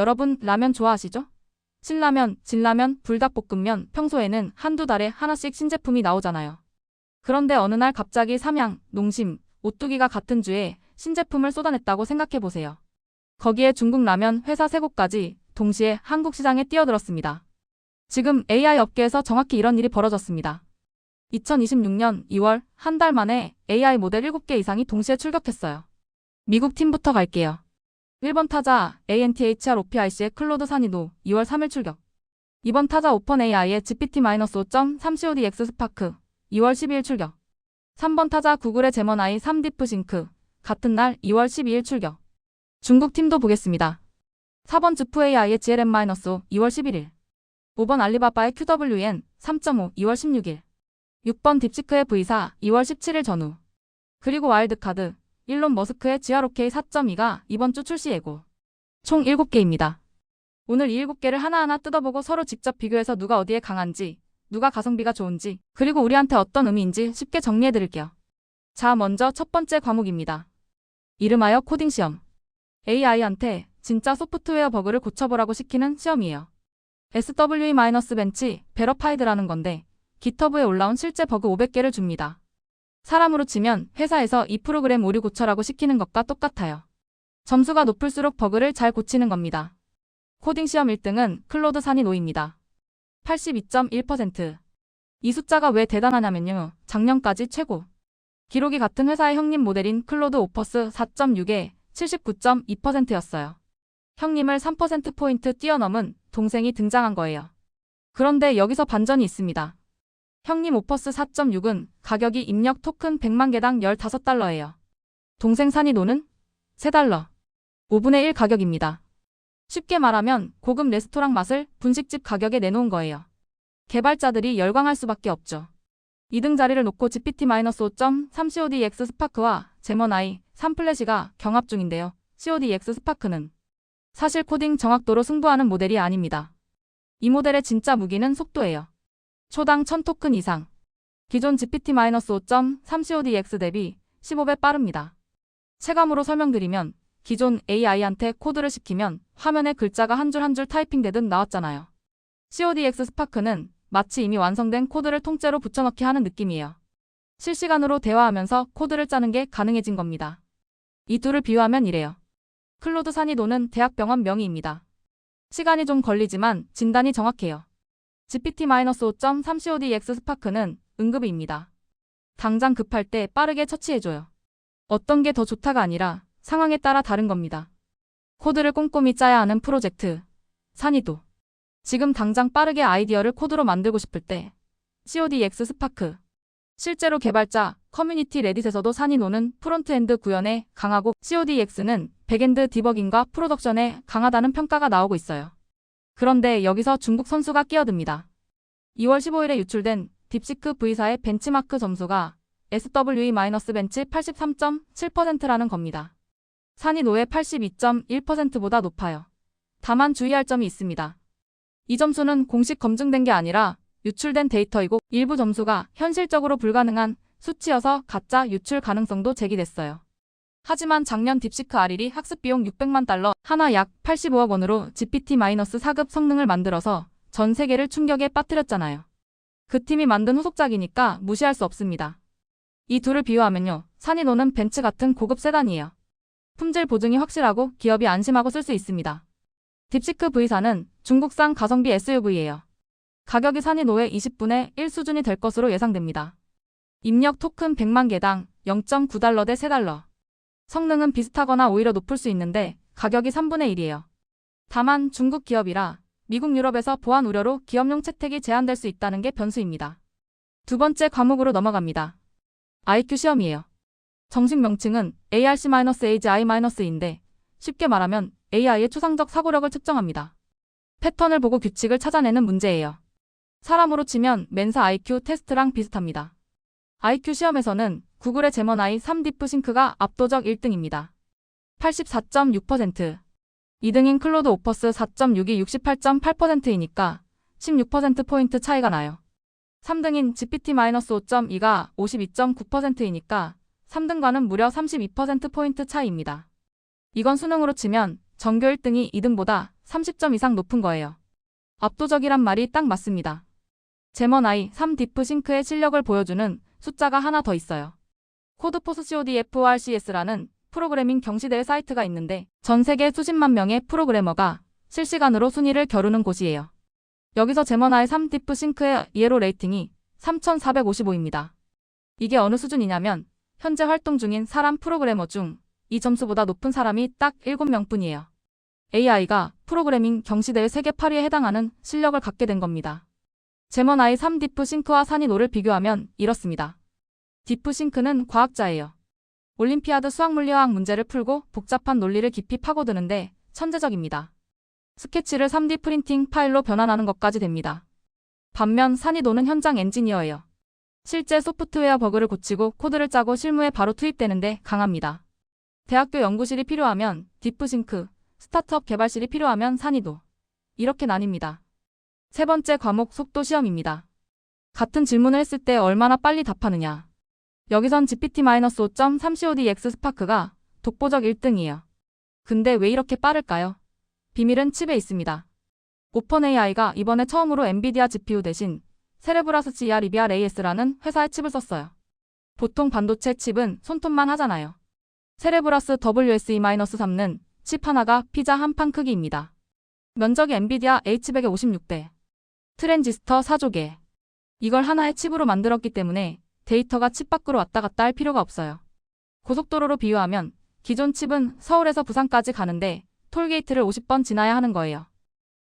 여러분 라면 좋아하시죠? 신라면, 진라면, 불닭볶음면 평소에는 한두 달에 하나씩 신제품이 나오잖아요. 그런데 어느 날 갑자기 삼양, 농심, 오뚜기가 같은 주에 신제품을 쏟아냈다고 생각해보세요. 거기에 중국 라면 회사 세 곳까지 동시에 한국 시장에 뛰어들었습니다. 지금 AI 업계에서 정확히 이런 일이 벌어졌습니다. 2026년 2월 한 달 만에 AI 모델 7개 이상이 동시에 출격했어요. 미국 팀부터 갈게요. 1번 타자 ANTHR OPIC의 클로드 사니도 2월 3일 출격. 2번 타자 오펀AI의 GPT-5.3 CODX 스파크 2월 12일 출격. 3번 타자 구글의 제머나이 3 딥싱크 같은 날 2월 12일 출격. 중국 팀도 보겠습니다. 4번 즈프 AI의 GLM-2 2월 11일. 5번 알리바바의 QWN 3.5 2월 16일. 6번 딥시크의 V4 2월 17일 전후. 그리고 와일드카드 일론 머스크의 GROK 4.2가 이번 주 출시 예고. 총 7개입니다. 오늘 이 7개를 하나하나 뜯어보고 서로 직접 비교해서 누가 어디에 강한지, 누가 가성비가 좋은지, 그리고 우리한테 어떤 의미인지 쉽게 정리해드릴게요. 자, 먼저 첫 번째 과목입니다. 이름하여 코딩 시험. AI한테 진짜 소프트웨어 버그를 고쳐보라고 시키는 시험이에요. SWE-벤치 베러파이드라는 건데 깃허브에 올라온 실제 버그 500개를 줍니다. 사람으로 치면 회사에서 이 프로그램 오류 고쳐라고 시키는 것과 똑같아요. 점수가 높을수록 버그를 잘 고치는 겁니다. 코딩 시험 1등은 클로드 사니노입니다. 82.1%. 이 숫자가 왜 대단하냐면요. 작년까지 최고. 기록이 같은 회사의 형님 모델인 클로드 오퍼스 4.6의 79.2%였어요. 형님을 3%포인트 뛰어넘은 동생이 등장한 거예요. 그런데 여기서 반전이 있습니다. 형님 오퍼스 4.6은 가격이 입력 토큰 100만 개당 15달러예요. 동생 사니노는 3달러. 5분의 1 가격입니다. 쉽게 말하면 고급 레스토랑 맛을 분식집 가격에 내놓은 거예요. 개발자들이 열광할 수밖에 없죠. 2등 자리를 놓고 GPT-5.3 CODX 스파크와 제머나이 3 플래시가 경합 중인데요. CODX 스파크는 사실 코딩 정확도로 승부하는 모델이 아닙니다. 이 모델의 진짜 무기는 속도예요. 초당 1000토큰 이상. 기존 GPT-5.3 CODX 대비 15배 빠릅니다. 체감으로 설명드리면 기존 AI한테 코드를 시키면 화면에 글자가 한 줄 한 줄 타이핑되듯 나왔잖아요. CODX 스파크는 마치 이미 완성된 코드를 통째로 붙여넣기 하는 느낌이에요. 실시간으로 대화하면서 코드를 짜는 게 가능해진 겁니다. 이 둘을 비유하면 이래요. 클로드 사니도는 대학병원 명의입니다. 시간이 좀 걸리지만 진단이 정확해요. GPT-5.3 CODX 스파크는 응급입니다. 당장 급할 때 빠르게 처치해줘요. 어떤 게 더 좋다가 아니라 상황에 따라 다른 겁니다. 코드를 꼼꼼히 짜야 하는 프로젝트, 사니도. 지금 당장 빠르게 아이디어를 코드로 만들고 싶을 때 CODX 스파크. 실제로 개발자, 커뮤니티 레딧에서도 사니노는 프론트엔드 구현에 강하고 CODX는 백엔드 디버깅과 프로덕션에 강하다는 평가가 나오고 있어요. 그런데 여기서 중국 선수가 끼어듭니다. 2월 15일에 유출된 딥시크 V4의 벤치마크 점수가 SWE-벤치 83.7%라는 겁니다. 사니노의 82.1%보다 높아요. 다만 주의할 점이 있습니다. 이 점수는 공식 검증된 게 아니라 유출된 데이터이고 일부 점수가 현실적으로 불가능한 수치여서 가짜 유출 가능성도 제기됐어요. 하지만 작년 딥시크 R1이 학습 비용 600만 달러, 하나 약 85억 원으로 GPT-4급 성능을 만들어서 전 세계를 충격에 빠뜨렸잖아요. 그 팀이 만든 후속작이니까 무시할 수 없습니다. 이 둘을 비유하면요. 사니노는 벤츠 같은 고급 세단이에요. 품질 보증이 확실하고 기업이 안심하고 쓸 수 있습니다. 딥시크 V4는 중국산 가성비 SUV예요. 가격이 사니노의 20분의 1 수준이 될 것으로 예상됩니다. 입력 토큰 100만 개당 0.9달러 대 3달러. 성능은 비슷하거나 오히려 높을 수 있는데 가격이 3분의 1이에요. 다만 중국 기업이라 미국 유럽에서 보안 우려로 기업용 채택이 제한될 수 있다는 게 변수입니다. 두 번째 과목으로 넘어갑니다. IQ 시험이에요. 정식 명칭은 ARC-AGI-인데 쉽게 말하면 AI의 추상적 사고력을 측정합니다. 패턴을 보고 규칙을 찾아내는 문제예요. 사람으로 치면 멘사 IQ 테스트랑 비슷합니다. IQ 시험에서는 구글의 제머나이 3 딥싱크가 압도적 1등입니다. 84.6%. 2등인 클로드 오퍼스 4.6이 68.8%이니까 16%포인트 차이가 나요. 3등인 GPT-5.2가 52.9%이니까 3등과는 무려 32%포인트 차이입니다. 이건 수능으로 치면 전교 1등이 2등보다 30점 이상 높은 거예요. 압도적이란 말이 딱 맞습니다. 제머나이 3 딥싱크의 실력을 보여주는 숫자가 하나 더 있어요. 코드포스 CODFORCS라는 프로그래밍 경시대회 사이트가 있는데 전 세계 수십만 명의 프로그래머가 실시간으로 순위를 겨루는 곳이에요. 여기서 제머나이 3 딥싱크의 이에로 레이팅이 3455입니다. 이게 어느 수준이냐면 현재 활동 중인 사람 프로그래머 중 이 점수보다 높은 사람이 딱 7명뿐이에요. AI가 프로그래밍 경시대회 세계 8위에 해당하는 실력을 갖게 된 겁니다. 제머나이 3 딥싱크와 산이노를 비교하면 이렇습니다. 딥싱크는 과학자예요. 올림피아드 수학물리화학 문제를 풀고 복잡한 논리를 깊이 파고드는데 천재적입니다. 스케치를 3D 프린팅 파일로 변환하는 것까지 됩니다. 반면 산이노는 현장 엔지니어예요. 실제 소프트웨어 버그를 고치고 코드를 짜고 실무에 바로 투입되는데 강합니다. 대학교 연구실이 필요하면 딥싱크, 스타트업 개발실이 필요하면 산이노. 이렇게 나뉩니다. 세 번째 과목 속도 시험입니다. 같은 질문을 했을 때 얼마나 빨리 답하느냐. 여기선 GPT-5.3 CODX 스파크가 독보적 1등이에요. 근데 왜 이렇게 빠를까요? 비밀은 칩에 있습니다. 오픈AI가 이번에 처음으로 엔비디아 GPU 대신 세레브라스 GR2BR AS라는 회사의 칩을 썼어요. 보통 반도체 칩은 손톱만 하잖아요. 세레브라스 WSE-3는 칩 하나가 피자 한 판 크기입니다. 면적이 엔비디아 H156대. 트랜지스터 4조 개. 이걸 하나의 칩으로 만들었기 때문에 데이터가 칩 밖으로 왔다 갔다 할 필요가 없어요. 고속도로로 비유하면 기존 칩은 서울에서 부산까지 가는데 톨게이트를 50번 지나야 하는 거예요.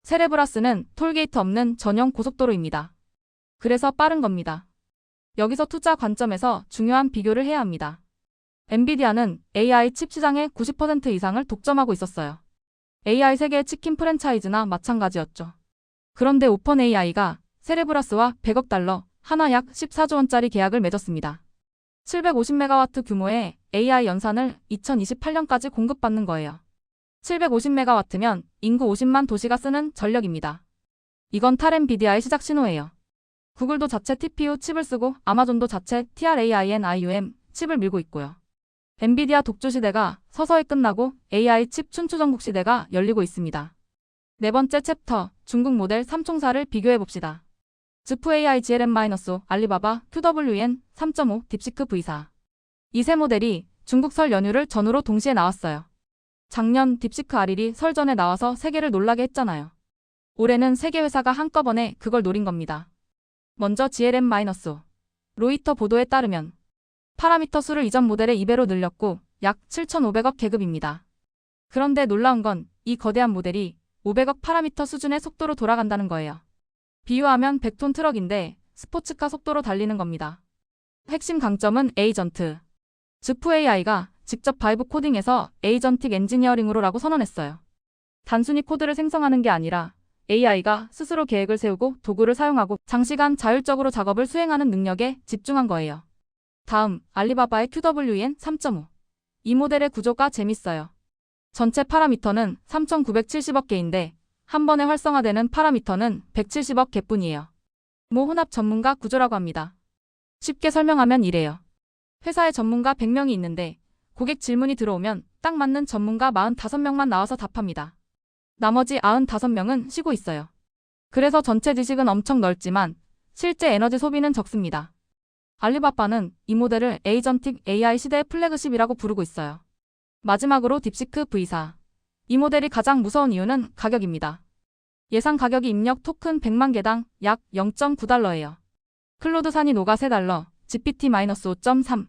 세레브라스는 톨게이트 없는 전용 고속도로입니다. 그래서 빠른 겁니다. 여기서 투자 관점에서 중요한 비교를 해야 합니다. 엔비디아는 AI 칩 시장의 90% 이상을 독점하고 있었어요. AI 세계의 치킨 프랜차이즈나 마찬가지였죠. 그런데 오픈AI가 세레브라스와 100억 달러, 하나 약 14조 원짜리 계약을 맺었습니다. 750메가와트 규모의 AI 연산을 2028년까지 공급받는 거예요. 750메가와트면 인구 50만 도시가 쓰는 전력입니다. 이건 탈 엔비디아의 시작 신호예요. 구글도 자체 TPU 칩을 쓰고 아마존도 자체 TRAIN-IUM 칩을 밀고 있고요. 엔비디아 독주 시대가 서서히 끝나고 AI 칩 춘추전국 시대가 열리고 있습니다. 네 번째 챕터, 중국 모델 3총사를 비교해봅시다. 즈프 AI GLM-5, 알리바바, QWN 3.5, 딥시크 V4. 이 세 모델이 중국 설 연휴를 전후로 동시에 나왔어요. 작년 딥시크 R1이 설 전에 나와서 세계를 놀라게 했잖아요. 올해는 세계 회사가 한꺼번에 그걸 노린 겁니다. 먼저 GLM-5. 로이터 보도에 따르면 파라미터 수를 이전 모델의 2배로 늘렸고 약 7,500억 계급입니다. 그런데 놀라운 건 이 거대한 모델이 500억 파라미터 수준의 속도로 돌아간다는 거예요. 비유하면 100톤 트럭인데 스포츠카 속도로 달리는 겁니다. 핵심 강점은 에이전트. 즈프 AI가 직접 바이브 코딩에서 에이전틱 엔지니어링으로라고 선언했어요. 단순히 코드를 생성하는 게 아니라 AI가 스스로 계획을 세우고 도구를 사용하고 장시간 자율적으로 작업을 수행하는 능력에 집중한 거예요. 다음, 알리바바의 QWN 3.5. 이 모델의 구조가 재밌어요. 전체 파라미터는 3,970억 개인데 한 번에 활성화되는 파라미터는 170억 개뿐이에요. 혼합 전문가 구조라고 합니다. 쉽게 설명하면 이래요. 회사에 전문가 100명이 있는데 고객 질문이 들어오면 딱 맞는 전문가 45명만 나와서 답합니다. 나머지 95명은 쉬고 있어요. 그래서 전체 지식은 엄청 넓지만 실제 에너지 소비는 적습니다. 알리바바는 이 모델을 에이전틱 AI 시대의 플래그십이라고 부르고 있어요. 마지막으로 딥시크 V4. 이 모델이 가장 무서운 이유는 가격입니다. 예상 가격이 입력 토큰 100만 개당 약 0.9달러예요. 클로드 산이노가 3달러, GPT-5.3,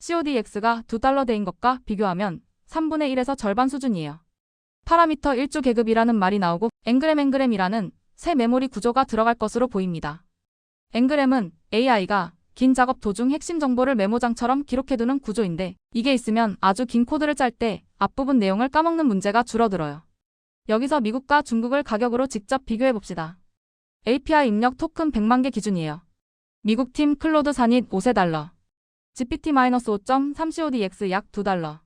CODX가 2달러대인 것과 비교하면 3분의 1에서 절반 수준이에요. 파라미터 1조 계급이라는 말이 나오고 엔그램이라는 새 메모리 구조가 들어갈 것으로 보입니다. 엔그램은 AI가 긴 작업 도중 핵심 정보를 메모장처럼 기록해두는 구조인데 이게 있으면 아주 긴 코드를 짤 때 앞부분 내용을 까먹는 문제가 줄어들어요. 여기서 미국과 중국을 가격으로 직접 비교해봅시다. API 입력 토큰 100만 개 기준이에요. 미국 팀 클로드 산잇 5달러, GPT-5.3 CODX 약 2달러,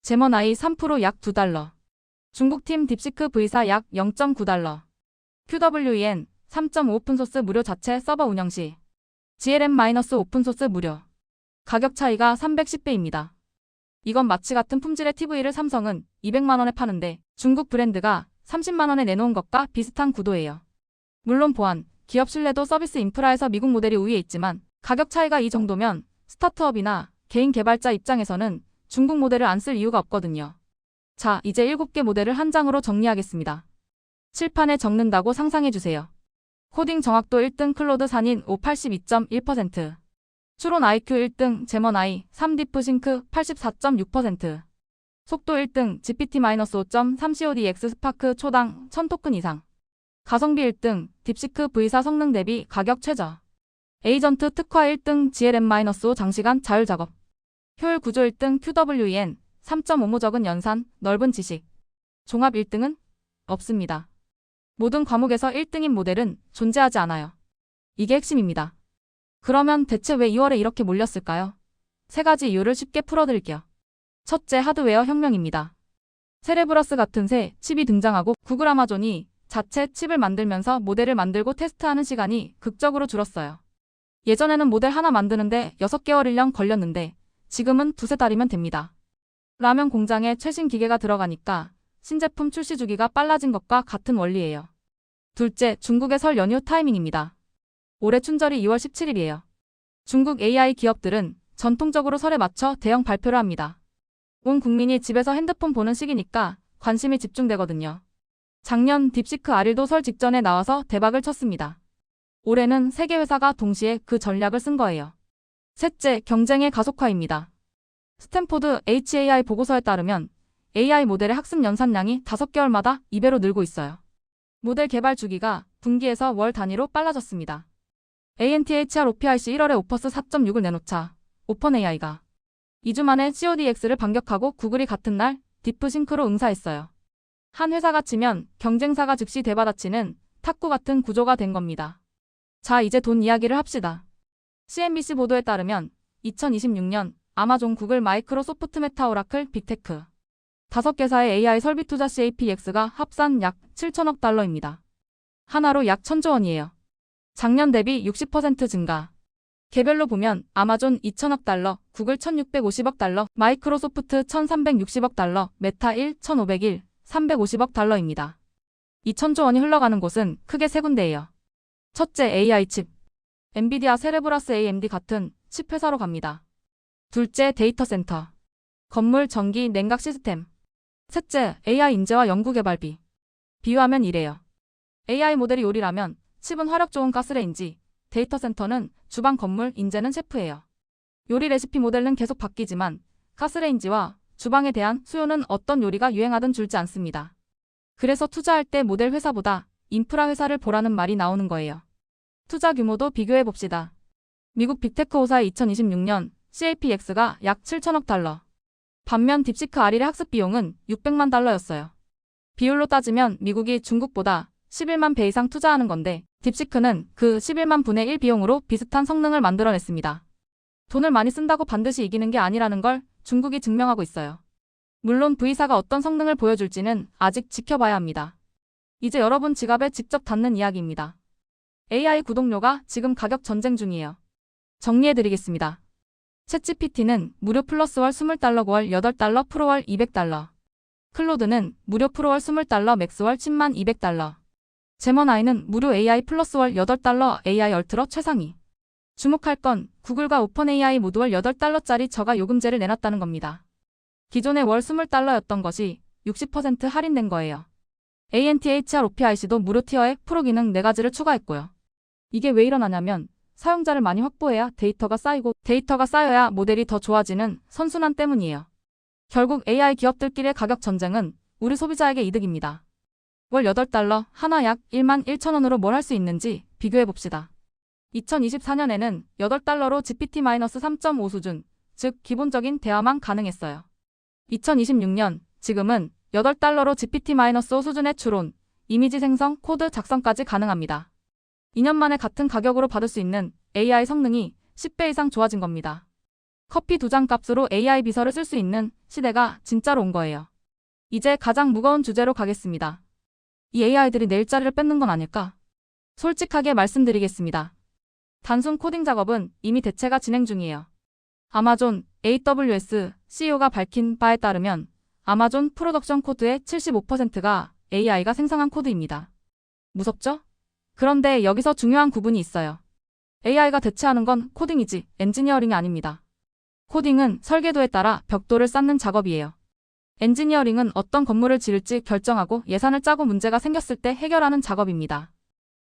제머나이 3% 약 2달러, 중국 팀 딥시크 V4 약 0.9달러, QWN 3.5 오픈소스 무료 자체 서버 운영 시 GLM- 오픈소스 무료. 가격 차이가 310배입니다. 이건 마치 같은 품질의 TV를 삼성은 200만 원에 파는데 중국 브랜드가 30만 원에 내놓은 것과 비슷한 구도예요. 물론 보안, 기업 신뢰도 서비스 인프라에서 미국 모델이 우위에 있지만 가격 차이가 이 정도면 스타트업이나 개인 개발자 입장에서는 중국 모델을 안 쓸 이유가 없거든요. 자, 이제 7개 모델을 한 장으로 정리하겠습니다. 칠판에 적는다고 상상해주세요. 코딩 정확도 1등 클로드 산인 82.1%, 추론 IQ 1등 제먼 I 3딥프싱크 84.6%, 속도 1등 GPT-5.3 CODX 스파크 초당 1000토큰 이상, 가성비 1등 딥시크 V4 성능 대비 가격 최저, 에이전트 특화 1등 GLM-5 장시간 자율 작업, 효율 구조 1등 QWEN 3.5모 적은 연산, 넓은 지식, 종합 1등은 없습니다. 모든 과목에서 1등인 모델은 존재하지 않아요. 이게 핵심입니다. 그러면 대체 왜 2월에 이렇게 몰렸을까요? 3가지 이유를 쉽게 풀어드릴게요. 첫째, 하드웨어 혁명입니다. 세레브러스 같은 새 칩이 등장하고 구글 아마존이 자체 칩을 만들면서 모델을 만들고 테스트하는 시간이 극적으로 줄었어요. 예전에는 모델 하나 만드는데 6개월 1년 걸렸는데 지금은 2~3달이면 됩니다. 라면 공장에 최신 기계가 들어가니까 신제품 출시 주기가 빨라진 것과 같은 원리예요. 둘째, 중국의 설 연휴 타이밍입니다. 올해 춘절이 2월 17일이에요. 중국 AI 기업들은 전통적으로 설에 맞춰 대형 발표를 합니다. 온 국민이 집에서 핸드폰 보는 시기니까 관심이 집중되거든요. 작년 딥시크 R1도 설 직전에 나와서 대박을 쳤습니다. 올해는 3개 회사가 동시에 그 전략을 쓴 거예요. 셋째, 경쟁의 가속화입니다. 스탠포드 HAI 보고서에 따르면 AI 모델의 학습 연산량이 5개월마다 2배로 늘고 있어요. 모델 개발 주기가 분기에서 월 단위로 빨라졌습니다. ANTHR OPIC 1월에 오퍼스 4.6을 내놓자 오펀AI가 2주 만에 CODX를 반격하고 구글이 같은 날 딥싱크로 응사했어요. 한 회사가 치면 경쟁사가 즉시 되받아치는 탁구 같은 구조가 된 겁니다. 자, 이제 돈 이야기를 합시다. CNBC 보도에 따르면 2026년 아마존, 구글, 마이크로소프트, 메타, 오라클, 빅테크 5개사의 AI 설비 투자 CAPX가 합산 약 7천억 달러입니다. 하나로 약 1,000조 원이에요. 작년 대비 60% 증가. 개별로 보면 아마존 2천억 달러, 구글 1,650억 달러, 마이크로소프트 1,360억 달러, 메타 1,501, 350억 달러입니다. 2,000조 원이 흘러가는 곳은 크게 3군데예요. 첫째, AI 칩. 엔비디아, 세레브러스, AMD 같은 칩 회사로 갑니다. 둘째, 데이터 센터. 건물, 전기, 냉각 시스템. 셋째, AI 인재와 연구개발비. 비유하면 이래요. AI 모델이 요리라면 칩은 화력 좋은 가스레인지, 데이터 센터는 주방 건물, 인재는 셰프예요. 요리 레시피 모델은 계속 바뀌지만 가스레인지와 주방에 대한 수요는 어떤 요리가 유행하든 줄지 않습니다. 그래서 투자할 때 모델 회사보다 인프라 회사를 보라는 말이 나오는 거예요. 투자 규모도 비교해 봅시다. 미국 빅테크 5사의 2026년 CAPX가 약 7천억 달러. 반면 딥시크 R1의 학습 비용은 600만 달러였어요. 비율로 따지면 미국이 중국보다 11만 배 이상 투자하는 건데 딥시크는 그 11만 분의 1 비용으로 비슷한 성능을 만들어냈습니다. 돈을 많이 쓴다고 반드시 이기는 게 아니라는 걸 중국이 증명하고 있어요. 물론 V사가 어떤 성능을 보여줄지는 아직 지켜봐야 합니다. 이제 여러분 지갑에 직접 닿는 이야기입니다. AI 구독료가 지금 가격 전쟁 중이에요. 정리해드리겠습니다. 챗GPT는 무료 플러스 월 20달러, 월 8달러, 프로월 200달러. 클로드는 무료 프로월 20달러, 맥스월 10만 200달러. 제머나이는 무료 AI 플러스 월 8달러, AI 얼트러 최상위. 주목할 건 구글과 오펀AI 모두 월 8달러짜리 저가 요금제를 내놨다는 겁니다. 기존에 월 20달러였던 것이 60% 할인된 거예요. ANTHR OPIC도 무료 티어에 프로 기능 4가지를 추가했고요. 이게 왜 일어나냐면 사용자를 많이 확보해야 데이터가 쌓이고 데이터가 쌓여야 모델이 더 좋아지는 선순환 때문이에요. 결국 AI 기업들끼리의 가격 전쟁은 우리 소비자에게 이득입니다. 월 8달러, 하나 약 1만 1천 원으로 뭘 할 수 있는지 비교해봅시다. 2024년에는 8달러로 GPT-3.5 수준, 즉 기본적인 대화만 가능했어요. 2026년, 지금은 8달러로 GPT-5 수준의 추론, 이미지 생성, 코드 작성까지 가능합니다. 2년 만에 같은 가격으로 받을 수 있는 AI 성능이 10배 이상 좋아진 겁니다. 커피 2잔 값으로 AI 비서를 쓸 수 있는 시대가 진짜로 온 거예요. 이제 가장 무거운 주제로 가겠습니다. 이 AI들이 내 일자리를 뺏는 건 아닐까? 솔직하게 말씀드리겠습니다. 단순 코딩 작업은 이미 대체가 진행 중이에요. 아마존 AWS CEO가 밝힌 바에 따르면 아마존 프로덕션 코드의 75%가 AI가 생성한 코드입니다. 무섭죠? 그런데 여기서 중요한 구분이 있어요. AI가 대체하는 건 코딩이지 엔지니어링이 아닙니다. 코딩은 설계도에 따라 벽돌을 쌓는 작업이에요. 엔지니어링은 어떤 건물을 지을지 결정하고 예산을 짜고 문제가 생겼을 때 해결하는 작업입니다.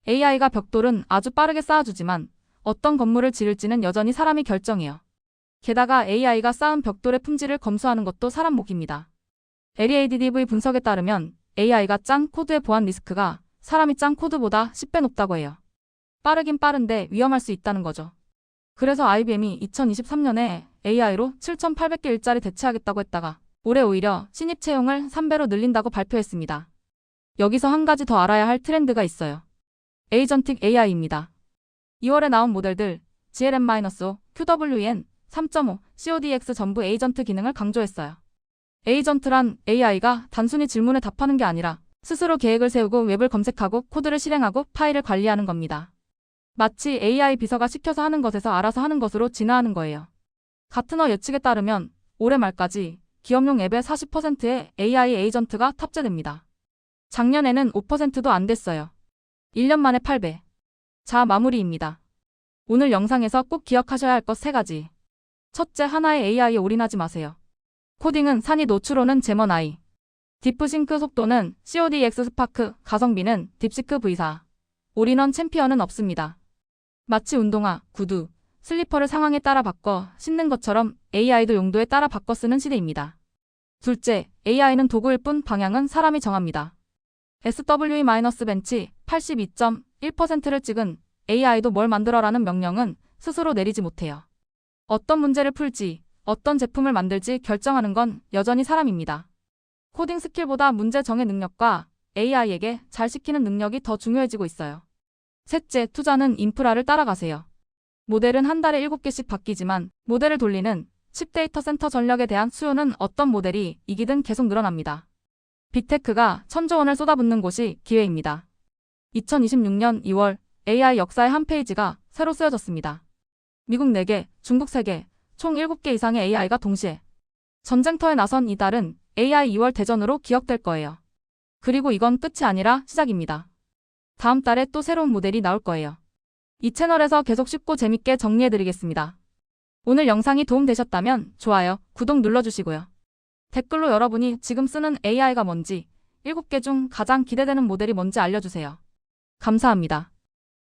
AI가 벽돌은 아주 빠르게 쌓아주지만 어떤 건물을 지을지는 여전히 사람이 결정해요. 게다가 AI가 쌓은 벽돌의 품질을 검수하는 것도 사람 몫입니다. LEADV 분석에 따르면 AI가 짠 코드의 보안 리스크가 사람이 짠 코드보다 10배 높다고 해요. 빠르긴 빠른데 위험할 수 있다는 거죠. 그래서 IBM이 2023년에 AI로 7,800개 일자리 대체하겠다고 했다가 올해 오히려 신입 채용을 3배로 늘린다고 발표했습니다. 여기서 한 가지 더 알아야 할 트렌드가 있어요. 에이전틱 AI입니다. 2월에 나온 모델들 GLM-5, QWEN 3.5, CODX 전부 에이전트 기능을 강조했어요. 에이전트란 AI가 단순히 질문에 답하는 게 아니라 스스로 계획을 세우고 웹을 검색하고 코드를 실행하고 파일을 관리하는 겁니다. 마치 AI 비서가 시켜서 하는 것에서 알아서 하는 것으로 진화하는 거예요. 가트너 예측에 따르면 올해 말까지 기업용 앱의 40%의 AI 에이전트가 탑재됩니다. 작년에는 5%도 안 됐어요. 1년 만에 8배. 자, 마무리입니다. 오늘 영상에서 꼭 기억하셔야 할 것 3가지. 첫째, 하나의 AI에 올인하지 마세요. 코딩은 산이 노출오는 제먼 AI. 딥싱크 속도는 CODX 스파크, 가성비는 딥시크 V4. 올인원 챔피언은 없습니다. 마치 운동화, 구두, 슬리퍼를 상황에 따라 바꿔 신는 것처럼 AI도 용도에 따라 바꿔 쓰는 시대입니다. 둘째, AI는 도구일 뿐 방향은 사람이 정합니다. SWE-벤치 82.1%를 찍은 AI도 뭘 만들어라는 명령은 스스로 내리지 못해요. 어떤 문제를 풀지, 어떤 제품을 만들지 결정하는 건 여전히 사람입니다. 코딩 스킬보다 문제 정의 능력과 AI에게 잘 시키는 능력이 더 중요해지고 있어요. 셋째, 투자는 인프라를 따라가세요. 모델은 한 달에 7개씩 바뀌지만 모델을 돌리는 칩 데이터 센터 전력에 대한 수요는 어떤 모델이 이기든 계속 늘어납니다. 빅테크가 1,000조 원을 쏟아붓는 곳이 기회입니다. 2026년 2월 AI 역사의 한 페이지가 새로 쓰여졌습니다. 미국 4개, 중국 3개, 총 7개 이상의 AI가 동시에 전쟁터에 나선 이달은 AI 2월 대전으로 기억될 거예요. 그리고 이건 끝이 아니라 시작입니다. 다음 달에 또 새로운 모델이 나올 거예요. 이 채널에서 계속 쉽고 재밌게 정리해드리겠습니다. 오늘 영상이 도움되셨다면 좋아요, 구독 눌러주시고요. 댓글로 여러분이 지금 쓰는 AI가 뭔지, 7개 중 가장 기대되는 모델이 뭔지 알려주세요. 감사합니다.